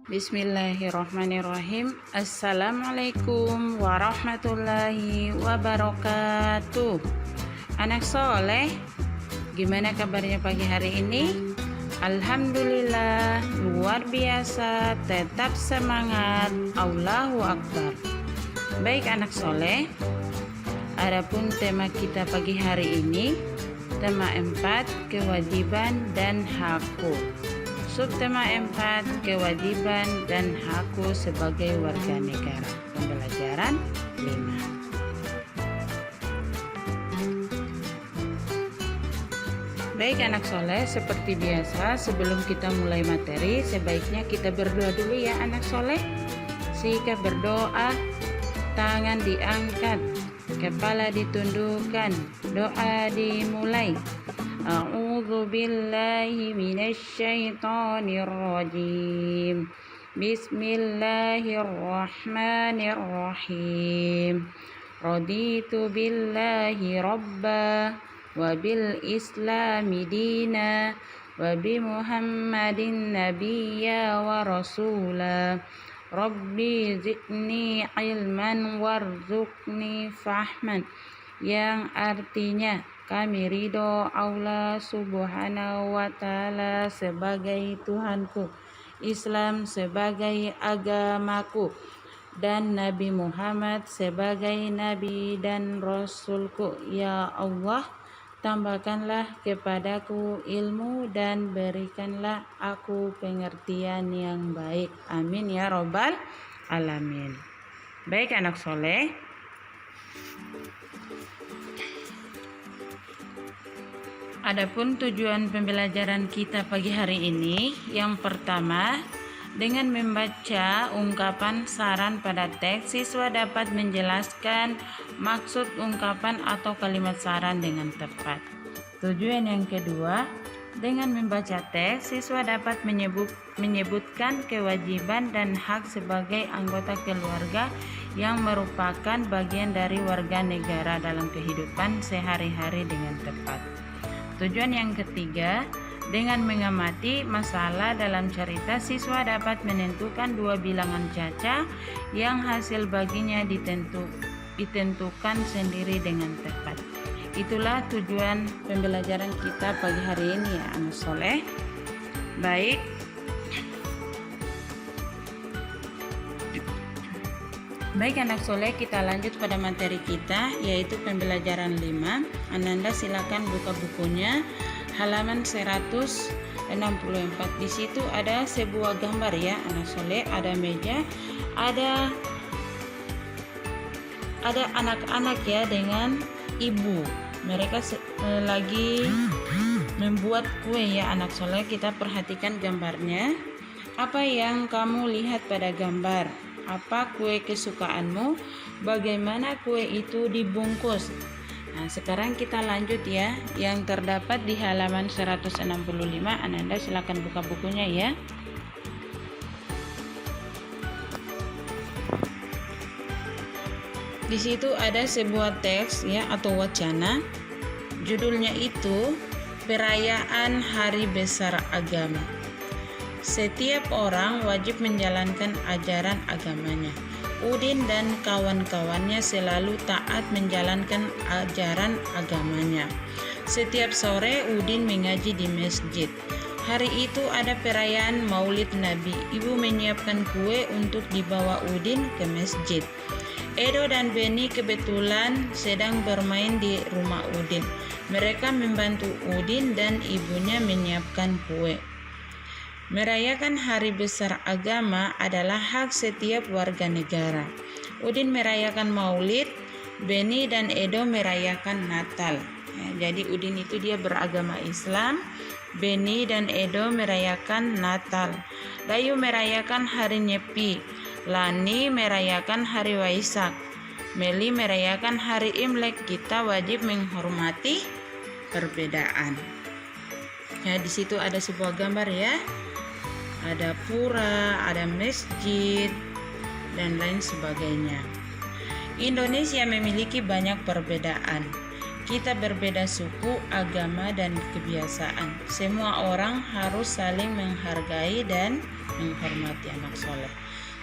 Bismillahirrahmanirrahim. Assalamualaikum warahmatullahi wabarakatuh. Anak soleh, gimana kabarnya pagi hari ini? Alhamdulillah, luar biasa, tetap semangat, Allahu Akbar. Baik anak soleh, adapun tema kita pagi hari ini, tema 4, kewajiban dan hakku. Subtema 4, kewajiban dan hakku sebagai warga negara. Pembelajaran 5. Baik anak soleh, seperti biasa sebelum kita mulai materi, sebaiknya kita berdoa dulu ya anak soleh. Sikap berdoa, tangan diangkat, kepala ditundukkan, doa dimulai. A'udzu billahi minasyaitonir rajim. Bismillahirrahmanirrahim. Raditu billahi rabba wa bil islami dina wa bi Muhammadin nabiyya wa rasula. Rabbi zidni ilman warzuqni fahman, yang artinya kami ridho Allah subhanahu wa ta'ala sebagai Tuhanku, Islam sebagai agamaku, dan Nabi Muhammad sebagai Nabi dan Rasulku. Ya Allah, tambahkanlah kepadaku ilmu dan berikanlah aku pengertian yang baik. Amin ya robbal alamin. Baik anak soleh, adapun tujuan pembelajaran kita pagi hari ini, yang pertama, dengan membaca ungkapan saran pada teks, siswa dapat menjelaskan maksud ungkapan atau kalimat saran dengan tepat. Tujuan yang kedua, dengan membaca teks, siswa dapat menyebutkan kewajiban dan hak sebagai anggota keluarga yang merupakan bagian dari warga negara dalam kehidupan sehari-hari dengan tepat. Tujuan yang ketiga, dengan mengamati masalah dalam cerita, siswa dapat menentukan dua bilangan caca yang hasil baginya ditentukan sendiri dengan tepat. Itulah tujuan pembelajaran kita pagi hari ini ya anak soleh. Baik, anak soleh, kita lanjut pada materi kita, yaitu pembelajaran 5. Ananda silakan buka bukunya halaman 164. Di situ ada sebuah gambar ya anak soleh, ada meja, ada anak-anak ya dengan ibu. Mereka lagi membuat kue ya anak soleh. Kita perhatikan gambarnya. Apa yang kamu lihat pada gambar? Apa kue kesukaanmu? Bagaimana kue itu dibungkus? Nah, sekarang kita lanjut ya, yang terdapat di halaman 165. Ananda silakan buka bukunya ya. Di situ ada sebuah teks ya atau wacana. Judulnya itu Perayaan Hari Besar Agama. Setiap orang wajib menjalankan ajaran agamanya. Udin dan kawan-kawannya selalu taat menjalankan ajaran agamanya. Setiap sore Udin mengaji di masjid. Hari itu ada perayaan Maulid Nabi. Ibu menyiapkan kue untuk dibawa Udin ke masjid. Edo dan Beni kebetulan sedang bermain di rumah Udin. Mereka membantu Udin dan ibunya menyiapkan kue. Merayakan hari besar agama adalah hak setiap warga negara. Udin merayakan Maulid, Beni dan Edo merayakan Natal. Ya, jadi Udin itu dia beragama Islam, Beni dan Edo merayakan Natal. Dayu merayakan hari Nyepi, Lani merayakan hari Waisak, Meli merayakan hari Imlek. Kita wajib menghormati perbedaan. Ya, di situ ada sebuah gambar ya. Ada pura, ada masjid, dan lain sebagainya. Indonesia memiliki banyak perbedaan. Kita berbeda suku, agama, dan kebiasaan. Semua orang harus saling menghargai dan menghormati anak soleh.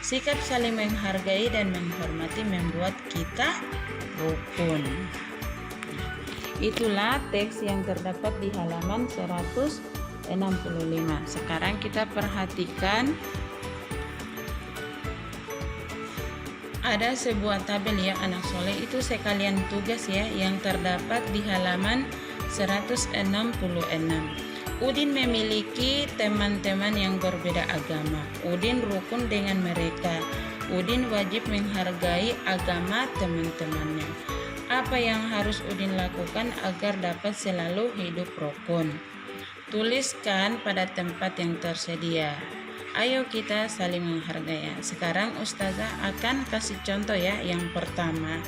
Sikap saling menghargai dan menghormati membuat kita rukun. Itulah teks yang terdapat di halaman 165. Sekarang kita perhatikan ada sebuah tabel ya anak soleh, itu sekalian tugas ya yang terdapat di halaman 166. Udin memiliki teman-teman yang berbeda agama. Udin rukun dengan mereka. Udin wajib menghargai agama teman-temannya. Apa yang harus Udin lakukan agar dapat selalu hidup rukun? Tuliskan pada tempat yang tersedia. Ayo kita saling menghargai ya. Sekarang Ustazah akan kasih contoh ya. Yang pertama,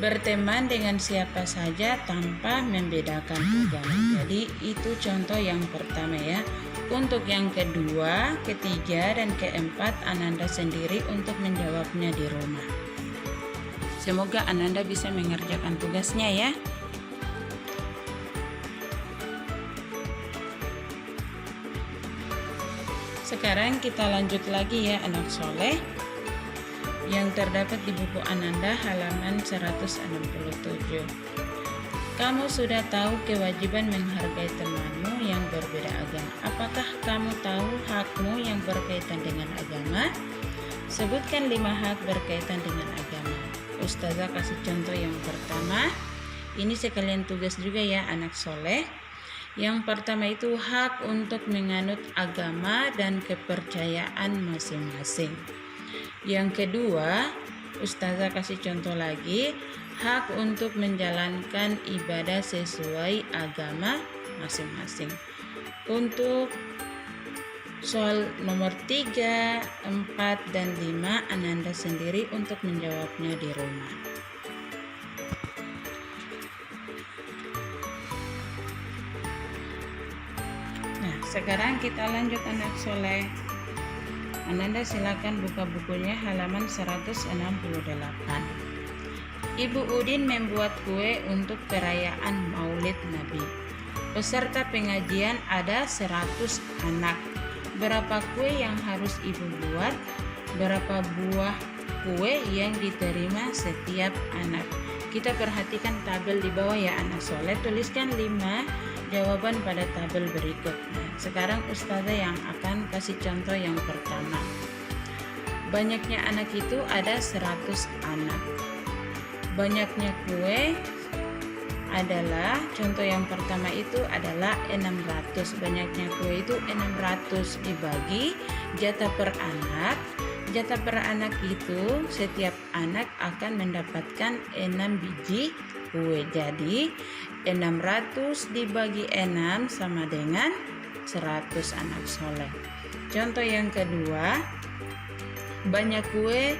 berteman dengan siapa saja tanpa membedakan agama. Jadi itu contoh yang pertama ya. Untuk yang kedua, ketiga, dan keempat Ananda sendiri untuk menjawabnya di rumah. Semoga Ananda bisa mengerjakan tugasnya ya. Sekarang kita lanjut lagi ya anak soleh, yang terdapat di buku Ananda halaman 167. Kamu sudah tahu kewajiban menghargai temanmu yang berbeda agama. Apakah kamu tahu hakmu yang berkaitan dengan agama? Sebutkan 5 hak berkaitan dengan agama. Ustazah kasih contoh yang pertama. Ini sekalian tugas juga ya anak soleh. Yang pertama itu hak untuk menganut agama dan kepercayaan masing-masing. Yang kedua, Ustazah kasih contoh lagi, hak untuk menjalankan ibadah sesuai agama masing-masing. Untuk soal nomor 3, 4, dan 5 Ananda sendiri untuk menjawabnya di rumah. Nah, sekarang kita lanjut anak soleh. Ananda silakan buka bukunya halaman 168. Ibu Udin membuat kue untuk perayaan Maulid Nabi. Peserta pengajian ada 100 anak. Berapa kue yang harus ibu buat? Berapa buah kue yang diterima setiap anak? Kita perhatikan tabel di bawah ya anak soleh. Tuliskan 5 jawaban pada tabel berikut. Nah, sekarang Ustazah yang akan kasih contoh yang pertama. Banyaknya anak itu ada 100 anak. Banyaknya kue adalah, contoh yang pertama itu adalah 600. Banyaknya kue itu 600 dibagi jatah per anak. Jatah per anak itu setiap anak akan mendapatkan 6 biji kue. Jadi 600 dibagi 6 sama dengan 100 anak soleh. Contoh yang kedua, banyak kue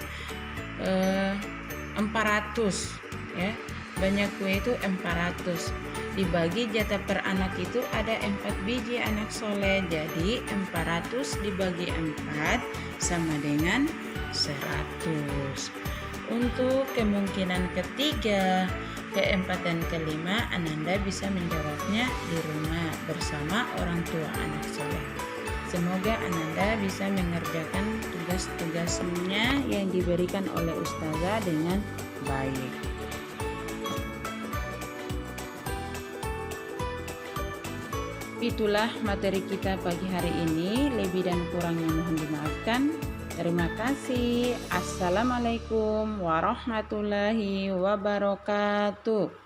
400 ya. Banyak kue itu 400 dibagi jatah per anak itu ada 4 biji anak soleh. Jadi 400 dibagi 4 sama dengan 100. Untuk kemungkinan ketiga, keempat, dan kelima Ananda bisa menjawabnya di rumah bersama orang tua anak soleh. Semoga Ananda bisa mengerjakan tugas-tugasnya yang diberikan oleh Ustazah dengan baik. Itulah materi kita pagi hari ini. Lebih dan kurangnya mohon dimaafkan. Terima kasih. Assalamualaikum warahmatullahi wabarakatuh.